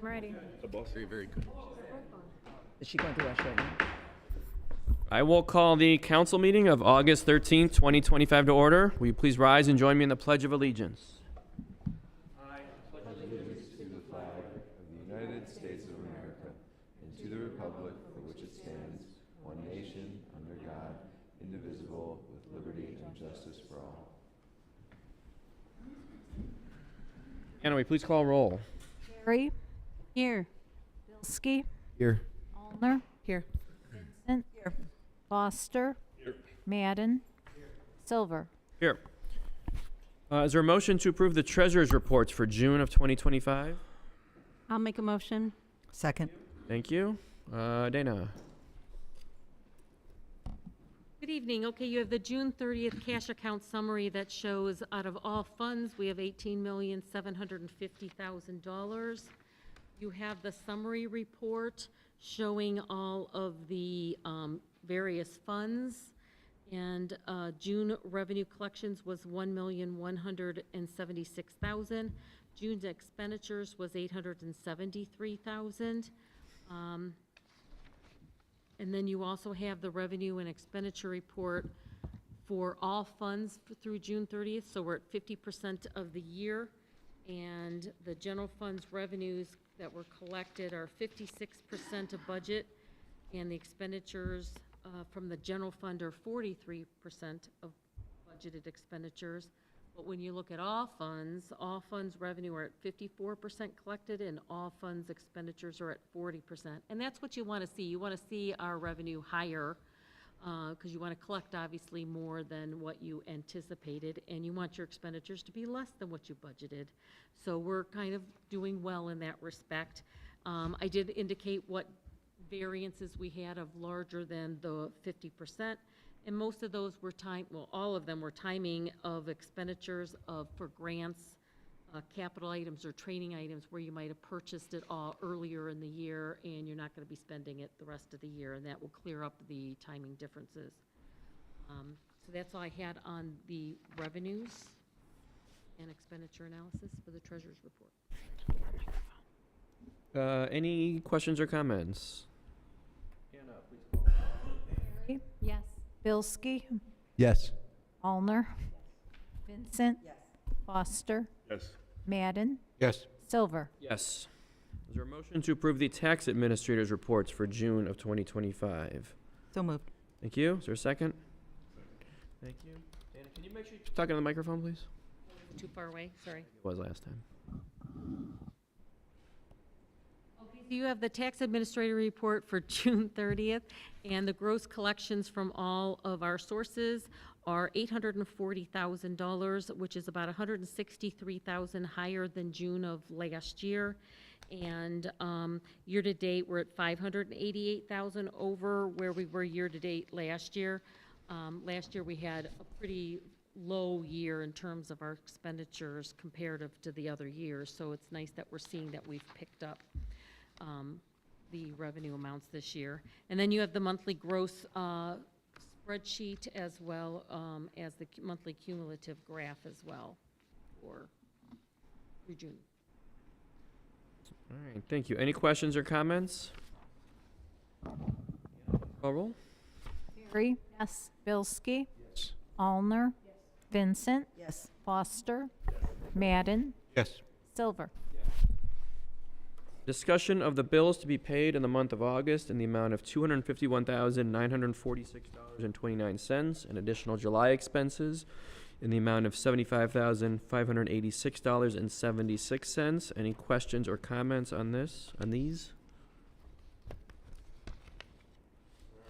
I'm ready. Very, very good. Is she going through us right now? I will call the council meeting of August 13th, 2025 to order. Will you please rise and join me in the Pledge of Allegiance? United States of America, and to the republic for which it stands, one nation, under God, indivisible, with liberty and justice for all. Anna, will you please call roll? Carey. Here. Bilski. Here. Allner. Here. Vincent. Here. Foster. Here. Madden. Silver. Here. Is there a motion to approve the treasurer's reports for June of 2025? I'll make a motion. Second. Thank you. Dana. Good evening. Okay, you have the June 30th cash account summary that shows out of all funds, we have $18,750,000. You have the summary report showing all of the various funds. And June revenue collections was $1,176,000. June's expenditures was $873,000. And then you also have the revenue and expenditure report for all funds through June 30th. So we're at 50% of the year. And the general fund's revenues that were collected are 56% of budget. And the expenditures from the general fund are 43% of budgeted expenditures. But when you look at all funds revenue are at 54% collected, and all funds expenditures are at 40%. And that's what you want to see. You want to see our revenue higher, because you want to collect obviously more than what you anticipated, and you want your expenditures to be less than what you budgeted. So we're kind of doing well in that respect. I did indicate what variances we had of larger than the 50%. And most of those were all of them were timing of expenditures for grants, capital items or training items where you might have purchased it all earlier in the year and you're not going to be spending it the rest of the year, and that will clear up the timing differences. So that's all I had on the revenues and expenditure analysis for the treasurer's report. Any questions or comments? Carey. Yes. Bilski. Yes. Allner. Vincent. Yes. Foster. Yes. Madden. Yes. Silver. Yes. Is there a motion to approve the tax administrator's reports for June of 2025? So moved. Thank you. Is there a second? Thank you. Dana, can you make sure you talk into the microphone, please? Too far away, sorry. It was last time. Okay, so you have the tax administrator report for June 30th, and the gross collections from all of our sources are $840,000, which is about $163,000 higher than June of last year. And year-to-date, we're at $588,000 over where we were year-to-date last year. Last year, we had a pretty low year in terms of our expenditures comparative to the other years, so it's nice that we're seeing that we've picked up the revenue amounts this year. And then you have the monthly gross spreadsheet as well as the monthly cumulative graph as well for through June. All right, thank you. Any questions or comments? Call roll. Carey. Yes. Bilski. Yes. Allner. Vincent. Yes. Foster. Madden. Yes. Silver. Discussion of the bills to be paid in the month of August in the amount of $251,946.29, and additional July expenses in the amount of $75,586.76. Any questions or comments on these?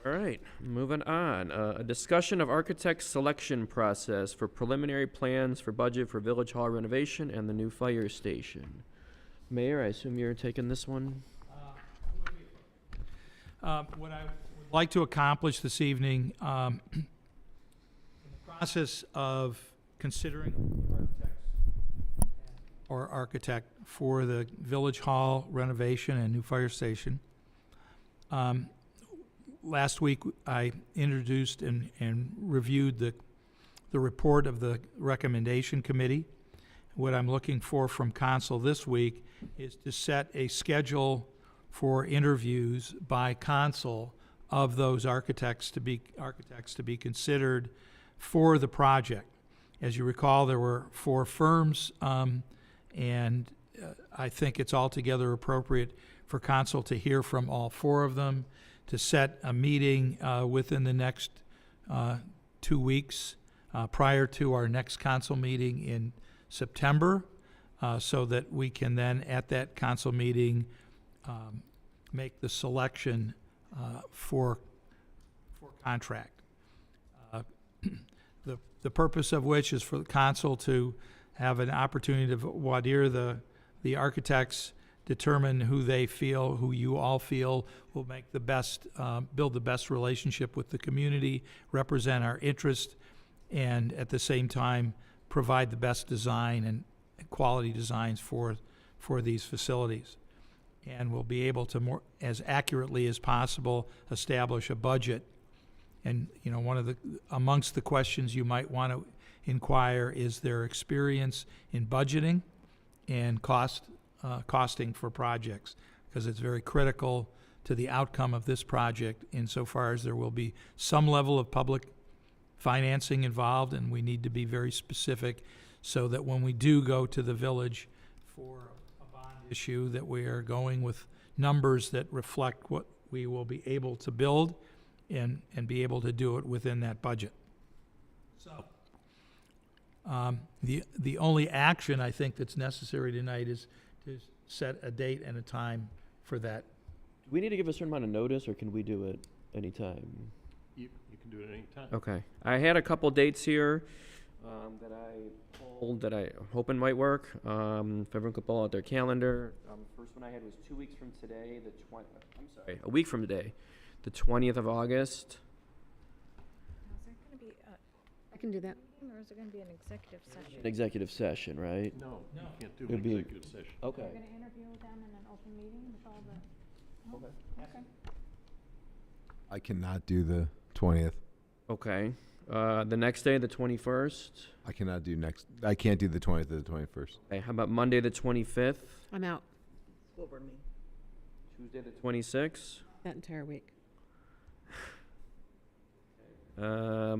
All right, moving on. A discussion of architect selection process for preliminary plans for budget for Village Hall renovation and the new fire station. Mayor, I assume you're taking this one? What I would like to accomplish this evening, in the process of considering architect for the Village Hall renovation and new fire station, last week I introduced and reviewed the report of the recommendation committee. what I'm looking for from council this week is to set a schedule for interviews by council of those architects to be considered for the project. As you recall, there were 4 firms, and I think it's altogether appropriate for council to hear from all 4 of them, to set a meeting within the next 2 weeks prior to our next council meeting in September, so that we can then, at that council meeting, make the selection for contract. The purpose of which is for the council to have an opportunity to voir dire the architects, determine who they feel, who you all feel will make the best, build the best relationship with the community, represent our interest, and at the same time provide the best design and quality designs for these facilities. And we'll be able to more, as accurately as possible, establish a budget. And, you know, one of the, amongst the questions you might want to inquire is their experience in budgeting and costing for projects, because it's very critical to the outcome of this project insofar as there will be some level of public financing involved, and we need to be very specific so that when we do go to the village for a bond issue, that we are going with numbers that reflect what we will be able to build and be able to do it within that budget. So, the only action I think that's necessary tonight is to set a date and a time for that. Do we need to give a certain amount of notice, or can we do it anytime? You can do it any time. Okay. I had a couple dates here that I pulled that I hoping might work. If everyone could pull out their calendar. First one I had was 2 weeks from today, a week from today, the 20th of August. Is there going to be I can do that. or is it going to be an executive session? An executive session, right? No, you can't do It'd an be- executive session. Okay. We're going to interview them in an open meeting with all the... Okay. I cannot do the 20th. Okay. The next day, the 21st. I can't do the 20th or the 21st. Okay, how about Monday, the 25th? I'm out School board meeting. Tuesday, the 26th? that entire week. I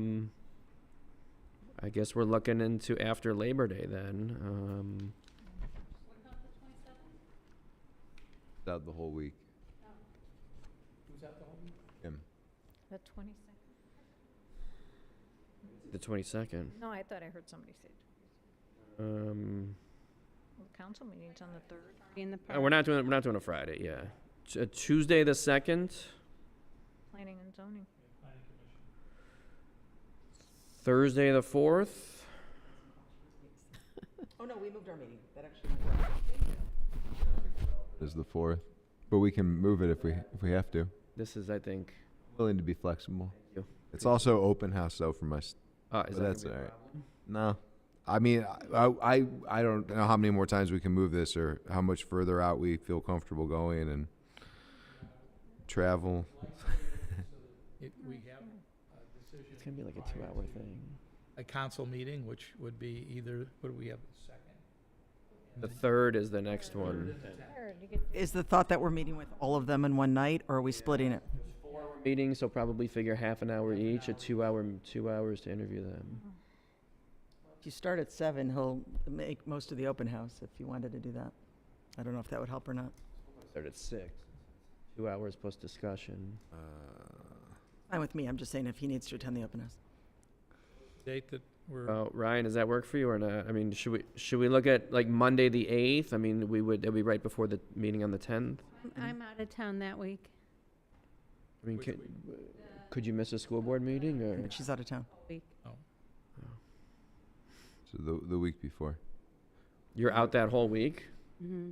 guess we're looking into after Labor Day then. Out the whole week. Who's that the whole week? Him. The 22nd? The 22nd. No, I thought I heard somebody say, Um, well, the council meeting's on the 3rd. In the we're not doing a Friday. Yeah, Tuesday the 2nd, Planning and zoning. Thursday the 4th. Oh, no, we moved our meeting. That actually went well. Is the 4th. But we can move it if we have to. This is, I think. Willing to be flexible. you. It's also open house though for my. Is But that that's gonna be a all right. problem? No. I mean, I don't know how many more times we can move this or how much further out we feel comfortable going and travel. We have a decision. It's gonna be like a 2-hour thing. A council meeting, which would be either, what do we have, the 2nd? The 3rd is the next one. 3rd, you get Is the thought that we're meeting with all of them in one night, or are we splitting it? Meetings, so probably figure half an hour each, 2 hours to interview them. If you start at 7, he'll make most of the open house if you wanted to do that. I don't know if that would help or not. Start at 6. 2 hours plus discussion. Fine with me. I'm just saying if he needs to attend the open house. Date that we're, Ryan, does that work for you or not? I mean, should we look at like Monday the 8th? I mean, it'll be right before the meeting on the 10th. I'm out of town that week. I mean, could you miss a school board meeting or? But she's out of town. So the week before. You're out that whole week? Mm-hmm.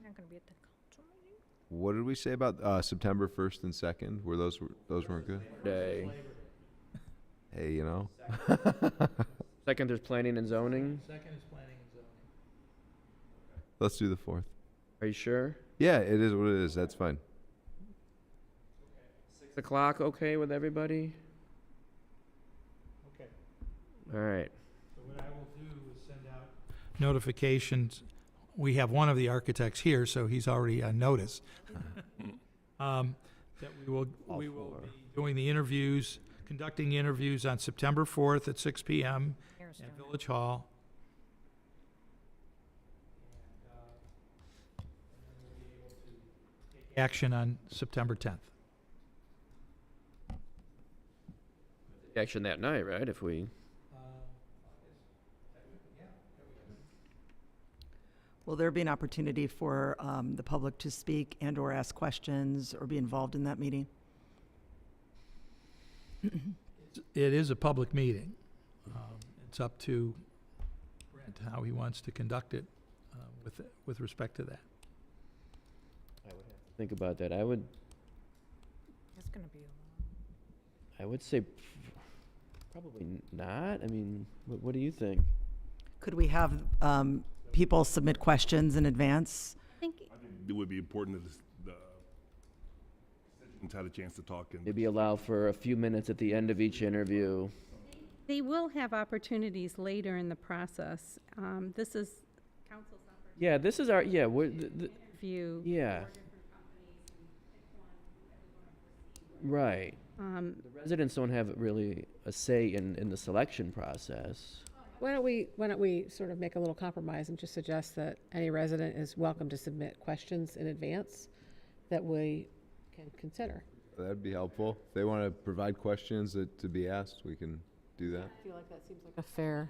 Not going to be at the council meeting? What did we say about September 1st and 2nd? Were those weren't good? Day. Hey, you know. 2nd, there's planning and zoning. 2nd is planning and zoning. Let's do the 4th. Are you sure? Yeah, it is what it is. That's fine. 6 o'clock, okay with everybody? Okay. All right. So what I will do is send out notifications. We have one of the architects here, so he's already on notice. That we will All be four. doing the interviews, conducting interviews on September 4th at 6 p.m. at Village Hall. Action on September 10th. Action that night, right? If we, Will there be an opportunity for the public to speak and/or ask questions or be involved in that meeting? It is a public meeting. It's up to Brent how he wants to conduct it with respect to that. think about that, I would It's gonna be a lot. say probably not. I mean, what do you think? Could we have people submit questions in advance? I think It would be important that the constituents had a chance to talk and Maybe allow for a few minutes at the end of each interview. they will have opportunities later in the process. This is council's Yeah, this is our, yeah, we're, view. yeah. Right. The residents don't have really a say in the selection process. Why don't we sort of make a little compromise and just suggest that any resident is welcome to submit questions in advance that we can consider? That'd be helpful. If they want to provide questions to be asked, we can do that. I feel like that seems like a fair.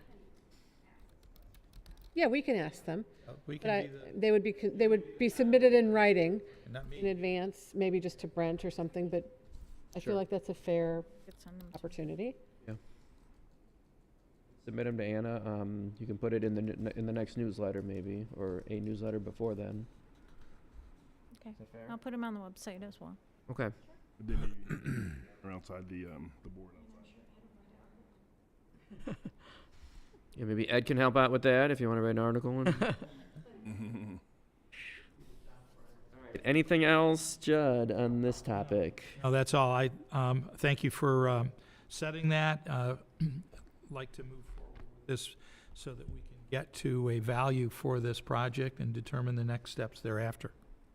Yeah, we can ask them, We but can be they would be submitted in writing not in me. advance, maybe just to Brent or something, but I Sure. feel like that's a fair Could send them to- opportunity. Submit them to Anna. You can put it in the next newsletter maybe, or a newsletter before then. Okay, I'll put them on the website as well. Okay. then maybe or outside the board. Yeah, maybe Ed can help out with that if you want to write an article. Anything else, Judd, on this topic? No, that's all. I thank you for setting that. Like to move forward with this so that we can get to a value for this project and determine the next steps thereafter.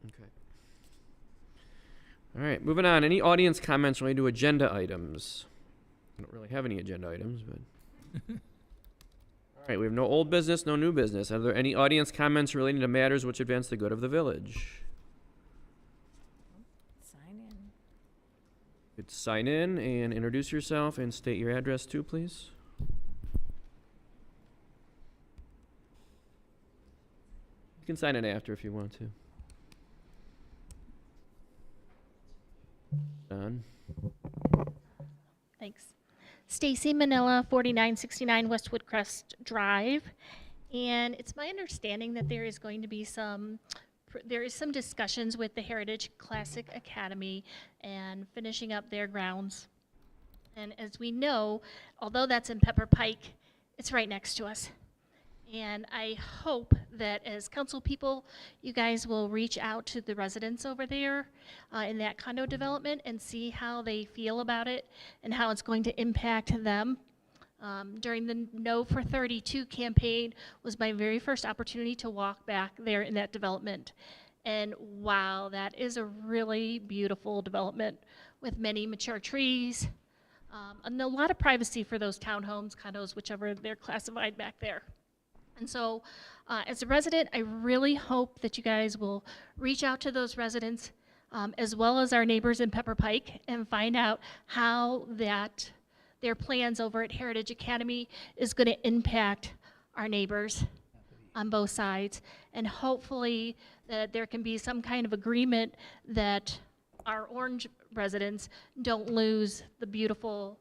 Okay. All right, moving on. Any audience comments related to agenda items? I don't really have any agenda items, but. All right, we have no old business, no new business. Are there any audience comments relating to matters which advance the good of the village? Sign in. Could sign in and introduce yourself and state your address too, please. You can sign in after if you want to. Done. Thanks. Stacy Manila, 4969 Westwood Crest Drive. And it's my understanding that there is going to be some discussions with the Heritage Classic Academy and finishing up their grounds. And as we know, although that's in Pepper Pike, it's right next to us. And I hope that as council people, you guys will reach out to the residents over there in that condo development and see how they feel about it and how it's going to impact them. During the No for 32 campaign was my very first opportunity to walk back there in that development. And wow, that is a really beautiful development with many mature trees and a lot of privacy for those townhomes, condos, whichever they're classified back there. And so, as a resident, I really hope that you guys will reach out to those residents, as well as our neighbors in Pepper Pike, and find out how their plans over at Heritage Academy is going to impact our neighbors on both sides. And hopefully that there can be some kind of agreement that our Orange residents don't lose the beautiful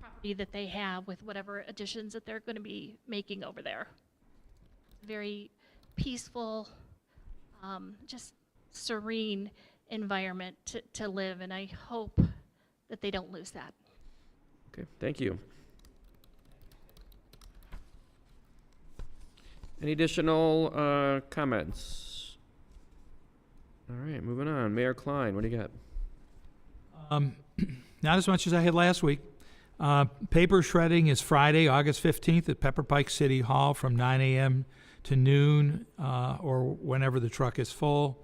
property that they have with whatever additions that they're going to be making over there. Very peaceful, just serene environment to live, and I hope that they don't lose that. Okay, thank you. Any additional comments? All right, moving on. Mayor Klein, what do you got? Not as much as I had last week. Paper shredding is Friday, August 15th at Pepper Pike City Hall from 9 a.m. to noon or whenever the truck is full.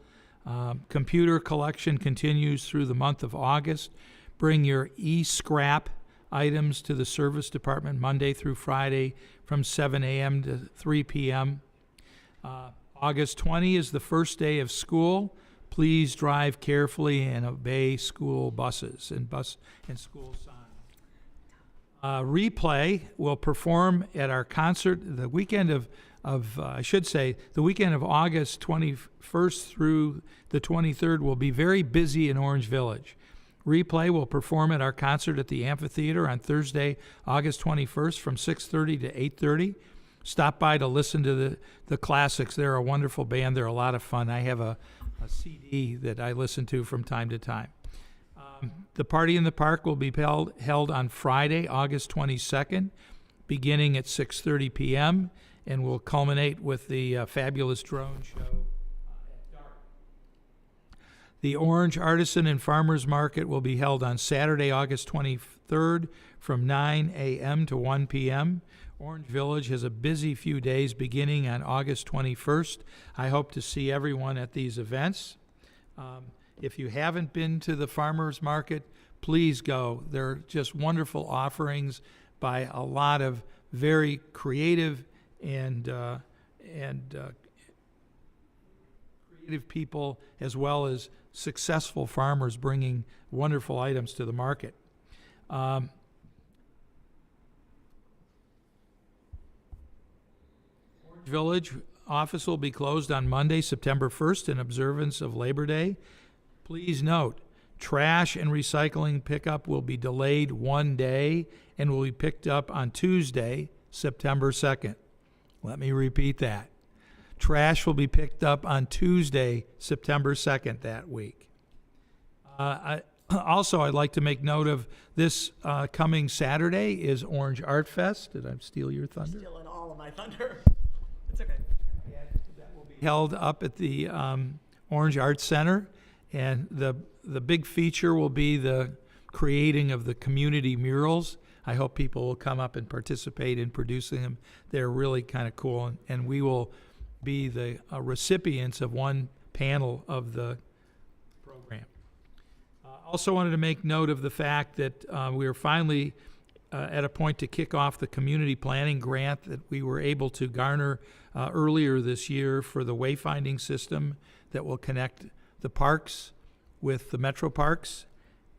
Computer collection continues through the month of August. Bring your e-scrap items to the service department Monday through Friday from 7 a.m. to 3 p.m. August 20 is the first day of school. Please drive carefully and obey school buses and school signs. Replay will perform at our concert the weekend of the weekend of August 21st through the 23rd will be very busy in Orange Village. Replay will perform at our concert at the amphitheater on Thursday, August 21st from 6:30 to 8:30. Stop by to listen to the classics. They're a wonderful band. They're a lot of fun. I have a CD that I listen to from time to time. The Party in the Park will be held on Friday, August 22nd, beginning at 6:30 p.m., and will culminate with the fabulous drone show at dark. The Orange Artisan and Farmers Market will be held on Saturday, August 23rd from 9 a.m. to 1 p.m. Orange Village has a busy few days beginning on August 21st. I hope to see everyone at these events. If you haven't been to the farmers market, please go. They're just wonderful offerings by a lot of very creative and creative people, as well as successful farmers bringing wonderful items to the market. Orange Village office will be closed on Monday, September 1st in observance of Labor Day. Please note, trash and recycling pickup will be delayed one day and will be picked up on Tuesday, September 2nd. Let me repeat that. Trash will be picked up on Tuesday, September 2nd that week. I'd like to make note of this coming Saturday is Orange Art Fest. Did I steal your thunder? Stealing all of my thunder. It's okay. That will be held up at the Orange Arts Center. And the big feature will be the creating of the community murals. I hope people will come up and participate in producing them. They're really kind of cool. And we will be the recipients of one panel of the program. Also wanted to make note of the fact that we are finally at a point to kick off the community planning grant that we were able to garner earlier this year for the wayfinding system that will connect the parks with the metro parks,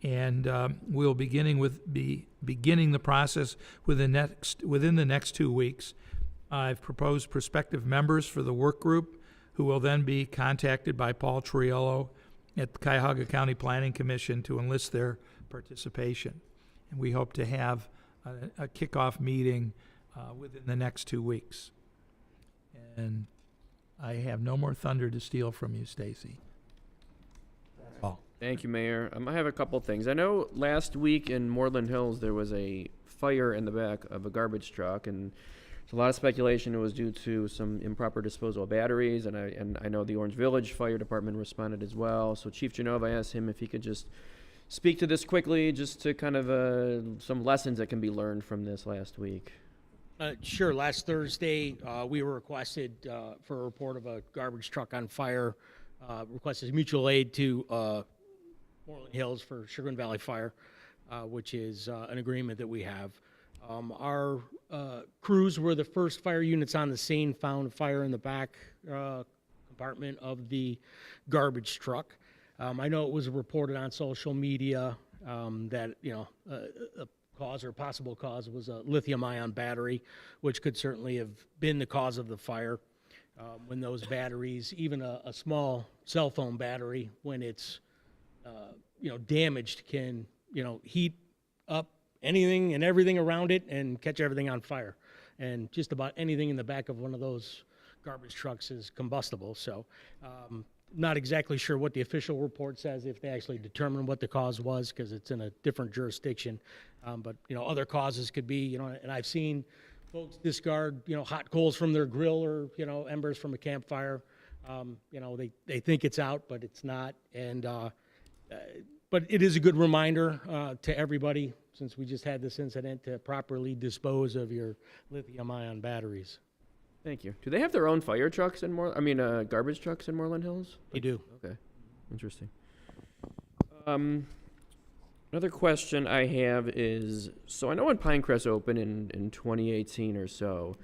and we'll be beginning the process within the next 2 weeks. I've proposed prospective members for the work group, who will then be contacted by Paul Triello at the Cuyahoga County Planning Commission to enlist their participation. And we hope to have a kickoff meeting within the next 2 weeks. And I have no more thunder to steal from you, Stacy. Thank you, Mayor. I have a couple things. I know last week in Moreland Hills there was a fire in the back of a garbage truck, and there's a lot of speculation it was due to some improper disposal of batteries, and I know the Orange Village Fire Department responded as well. So Chief Genova, I asked him if he could just speak to this quickly, just to kind of some lessons that can be learned from this last week. Sure. Last Thursday, we were requested for a report of a garbage truck on fire. Requested mutual aid to Moreland Hills for Sugar Valley Fire, which is an agreement that we have. Our crews were the first fire units on the scene, found a fire in the back compartment of the garbage truck. I know it was reported on social media that, a cause or possible cause was a lithium-ion battery, which could certainly have been the cause of the fire. When those batteries, even a small cell phone battery, when it's damaged, can heat up anything and everything around it and catch everything on fire. And just about anything in the back of one of those garbage trucks is combustible. So not exactly sure what the official report says, if they actually determined what the cause was, because it's in a different jurisdiction. But other causes could be, and I've seen folks discard, hot coals from their grill or, embers from a campfire. They think it's out, but it's not. And But it is a good reminder to everybody, since we just had this incident, to properly dispose of your lithium-ion batteries. Thank you. Do they have their own fire trucks in garbage trucks in Moreland Hills? They do. Okay, interesting. Another question I have is, so I know when Pinecrest opened in 2018 or so,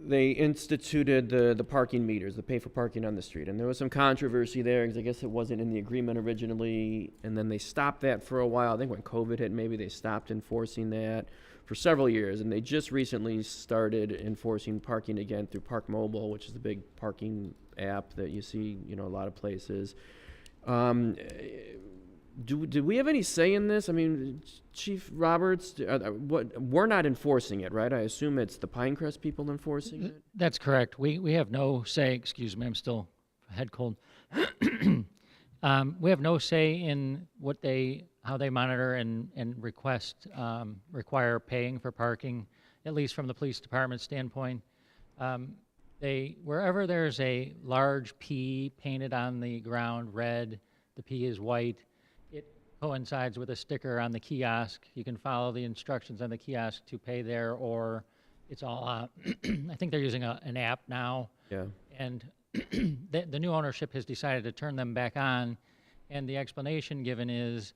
they instituted the parking meters, the pay for parking on the street. And there was some controversy there because I guess it wasn't in the agreement originally. And then they stopped that for a while. I think when COVID hit, maybe they stopped enforcing that for several years. And they just recently started enforcing parking again through Park Mobile, which is the big parking app that you see, a lot of places. Do we have any say in this? I mean, Chief Roberts, we're not enforcing it, right? I assume it's the Pinecrest people enforcing it? That's correct. We have no say, excuse me, I'm still head cold. We have no say in how they monitor and require paying for parking, at least from the police department standpoint. Wherever there's a large P painted on the ground red, the P is white, coincides with a sticker on the kiosk. You can follow the instructions on the kiosk to pay there, or it's all, I think they're using an app now. Yeah. And the new ownership has decided to turn them back on, and the explanation given is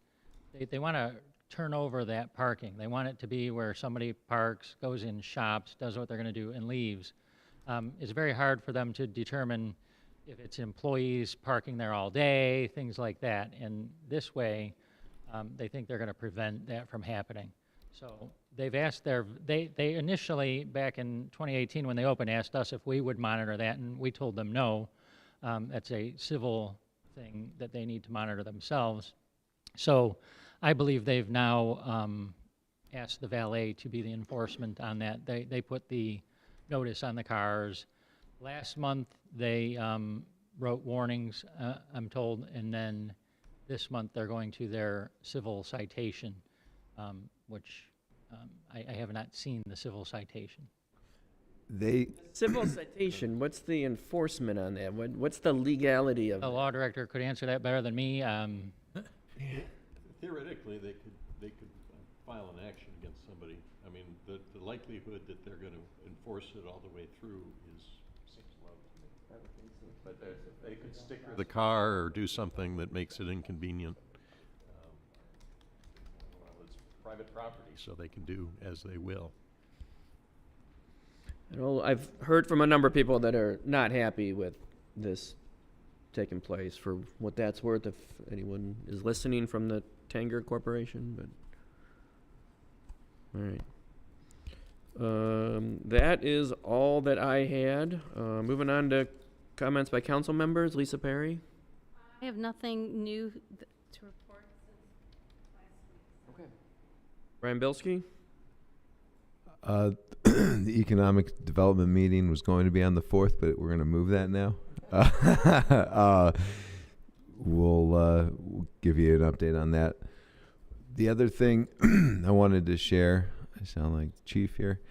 they want to turn over that parking. They want it to be where somebody parks, goes in, shops, does what they're going to do, and leaves. It's very hard for them to determine if it's employees parking there all day, things like that. And this way, they think they're going to prevent that from happening. So they've asked they initially, back in 2018 when they opened, asked us if we would monitor that, and we told them no. That's a civil thing that they need to monitor themselves. So I believe they've now asked the valet to be the enforcement on that. They put the notice on the cars. Last month they wrote warnings, I'm told, and then this month they're going to their civil citation, which I have not seen the civil citation. Civil citation, what's the enforcement on that? What's the legality of The law director could answer that better than me. Theoretically, they could file an action against somebody. I mean, the likelihood that they're going to enforce it all the way through seems low to me. I don't think so. But they could sticker the car or do something that makes it inconvenient. Well, it's private property, so they can do as they will. I've heard from a number of people that are not happy with this taking place, for what that's worth, if anyone is listening from the Tanger Corporation, but all right. That is all that I had. Moving on to comments by council members. Lisa Perry. I have nothing new to report since last week. Okay. Brian Bilski. The economic development meeting was going to be on the 4th, but we're going to move that now. We'll give you an update on that. The other thing I wanted to share, I sound like chief here.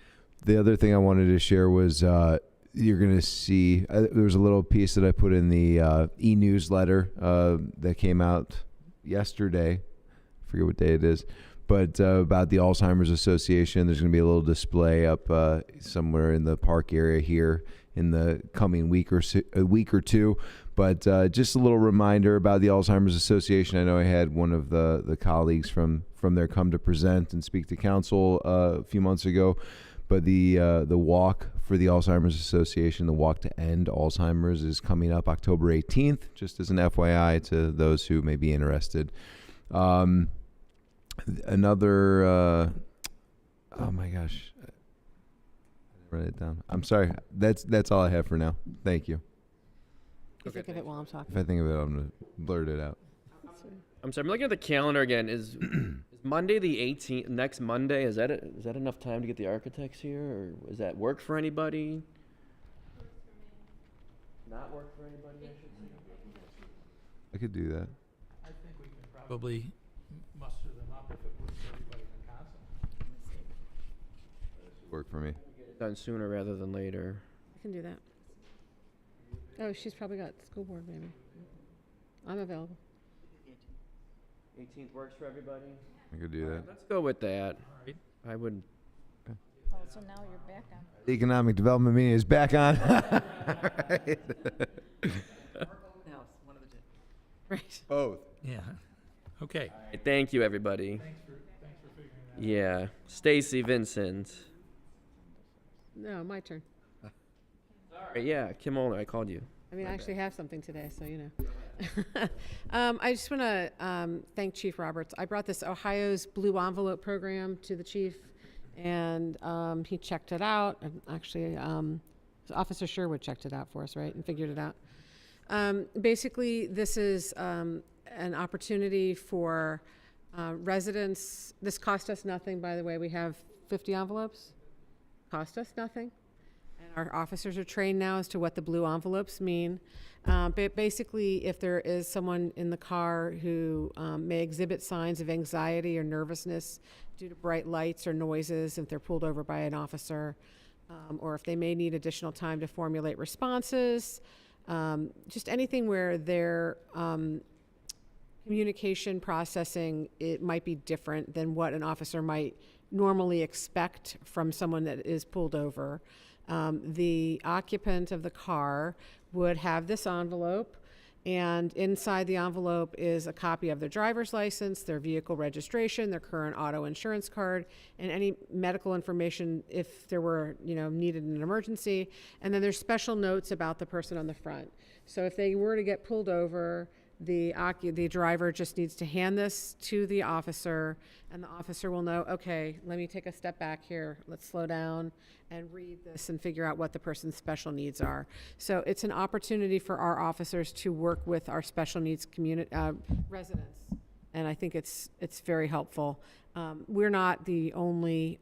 The other thing I wanted to share was you're going to see, there was a little piece that I put in the e-newsletter that came out yesterday. I forget what day it is. But about the Alzheimer's Association, there's going to be a little display up somewhere in the park area here in the coming week or two. But just a little reminder about the Alzheimer's Association. I know I had one of the colleagues from there come to present and speak to council a few months ago. But the walk for the Alzheimer's Association, the Walk to End Alzheimer's, is coming up October 18th, just as an FYI to those who may be interested. Another, oh my gosh, I didn't write it down. I'm sorry. That's all I have for now. Thank you. You think of it while I'm talking. If I think of it, I'm gonna blurt it out. I'm sorry. I'm looking at the calendar again. Is Monday the 18th? Next Monday? Is that enough time to get the architects here, or does that work for anybody? Not work for anybody, I should say. I could do that. I think we can probably muster them up if it works for everybody in the council. Work for me. Get it done sooner rather than later. I can do that. Oh, she's probably got school board maybe. I'm available. 18th works for everybody? I could do that. Let's go with that. right. I would, Oh, so now you're back on. Economic development meeting is back on. Right. One of the two. Right. Both. Yeah. Okay. thank you, everybody. Thanks for figuring that out. Yeah, Stacy Vincent. No, my turn. Yeah, Kim Olner, I called you. I mean, I actually have something today, so you know. I just want to thank Chief Roberts. I brought this Ohio's Blue Envelope program to the chief, and he checked it out. And actually, so Officer Sherwood checked it out for us, right, and figured it out. Basically, this is an opportunity for residents. This cost us nothing, by the way. We have 50 envelopes. Cost us nothing. And our officers are trained now as to what the blue envelopes mean. But basically, if there is someone in the car who may exhibit signs of anxiety or nervousness due to bright lights or noises, if they're pulled over by an officer, or if they may need additional time to formulate responses, just anything where their communication processing, it might be different than what an officer might normally expect from someone that is pulled over. The occupant of the car would have this envelope, and inside the envelope is a copy of their driver's license, their vehicle registration, their current auto insurance card, and any medical information if there were, needed in an emergency. And then there's special notes about the person on the front. So if they were to get pulled over, the driver just needs to hand this to the officer, and the officer will know, okay, let me take a step back here, let's slow down and read this and figure out what the person's special needs are. So it's an opportunity for our officers to work with our special needs residents, and I think it's very helpful. We're not the only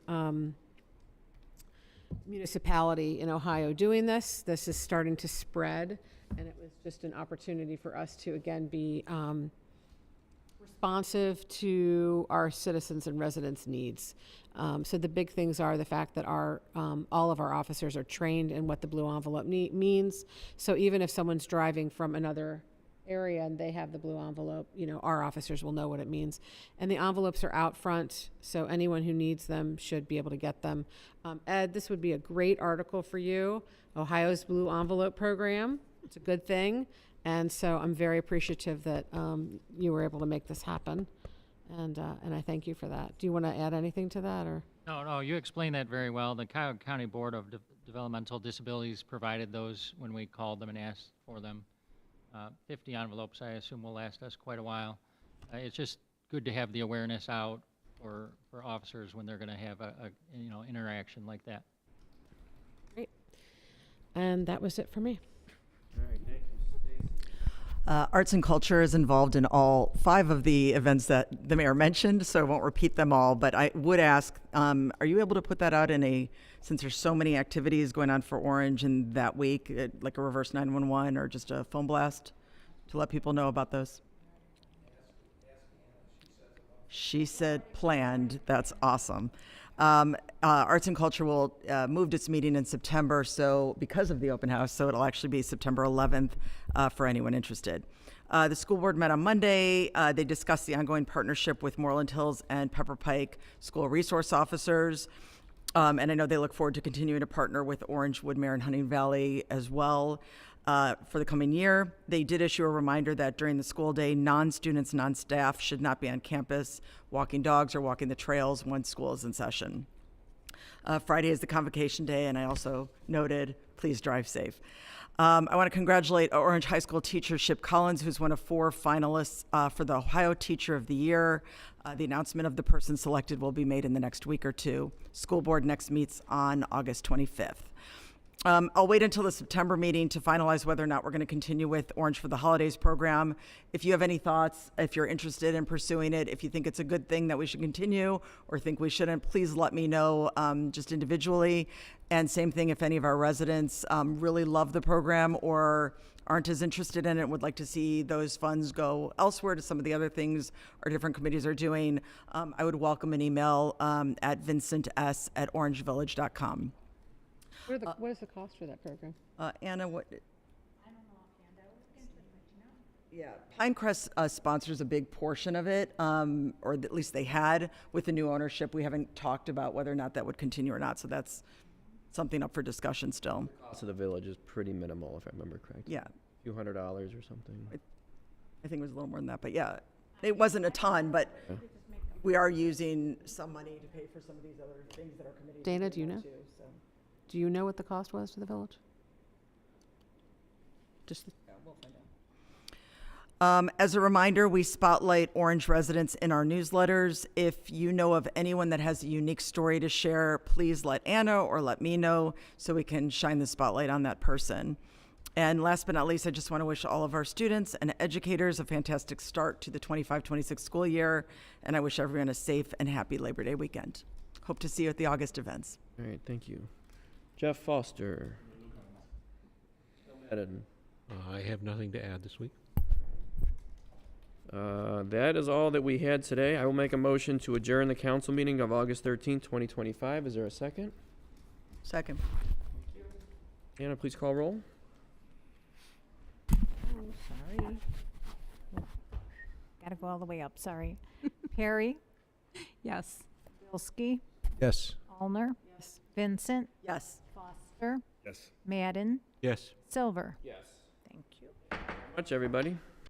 municipality in Ohio doing this. This is starting to spread, and it was just an opportunity for us to, again, be responsive to our citizens and residents' needs. So the big things are the fact that all of our officers are trained in what the blue envelope means. So even if someone's driving from another area and they have the blue envelope, our officers will know what it means. And the envelopes are out front, so anyone who needs them should be able to get them. Ed, this would be a great article for you, Ohio's Blue Envelope Program. It's a good thing. And so I'm very appreciative that you were able to make this happen. And I thank you for that. Do you want to add anything to that, or? No, you explained that very well. The Cuyahoga County Board of Developmental Disabilities provided those when we called them and asked for them. 50 envelopes, I assume, will last us quite a while. It's just good to have the awareness out for officers when they're going to have a interaction like that. Great. And that was it for me. All right, thank you, Stacy. Arts and Culture is involved in all 5 of the events that the mayor mentioned, so I won't repeat them all, but I would ask, are you able to put that out since there's so many activities going on for Orange in that week, like a reverse 911 or just a phone blast, to let people know about those? She said planned. That's awesome. Arts and Culture will moved its meeting in September, so because of the open house, so it'll actually be September 11th for anyone interested. The school board met on Monday. They discussed the ongoing partnership with Moreland Hills and Pepper Pike school resource officers. And I know they look forward to continuing to partner with Orange, Woodmere, and Hunting Valley as well for the coming year. They did issue a reminder that during the school day, non-students, non-staff should not be on campus walking dogs or walking the trails when school is in session. Friday is the convocation day, and I also noted, please drive safe. I want to congratulate Orange High School teacher Ship Collins, who's one of 4 finalists for the Ohio Teacher of the Year. The announcement of the person selected will be made in the next week or two. School board next meets on August 25th. I'll wait until the September meeting to finalize whether or not we're going to continue with Orange for the Holidays program. If you have any thoughts, if you're interested in pursuing it, if you think it's a good thing that we should continue or think we shouldn't, please let me know just individually. And same thing, if any of our residents really love the program or aren't as interested in it, would like to see those funds go elsewhere to some of the other things our different committees are doing, I would welcome an email at vincents@orangevillage.com. What is the cost for that program? Anna, what? I don't know offhand, I was looking into it, but Yeah, Pinecrest sponsors a big portion of it, or at least they had with the new ownership. We haven't talked about whether or not that would continue or not, so that's something up for discussion still. Cost of the village is pretty minimal, if I remember correctly. Yeah, A few $100 or something. I think it was a little more than that, but yeah, it wasn't a ton, but we are using some money to pay for some of these other things that our committee. Dana, do you know? Too, so. Do you know what the cost was to the village? Just, As a reminder, we spotlight Orange residents in our newsletters. If you know of anyone that has a unique story to share, please let Anna or let me know so we can shine the spotlight on that person. And last but not least, I just want to wish all of our students and educators a fantastic start to the 25-26 school year, and I wish everyone a safe and happy Labor Day weekend. Hope to see you at the August events. All right, thank you. Jeff Foster. Madden. I have nothing to add this week. That is all that we had today. I will make a motion to adjourn the council meeting of August 13th, 2025. Is there a second? Second. Anna, please call roll. Sorry. Gotta go all the way up, sorry. Perry, Yes. Bilski, Yes. Allner. Yes. Vincent, Yes. Foster, Yes. Madden, Yes. Silver. Yes. Thank you. Much, everybody.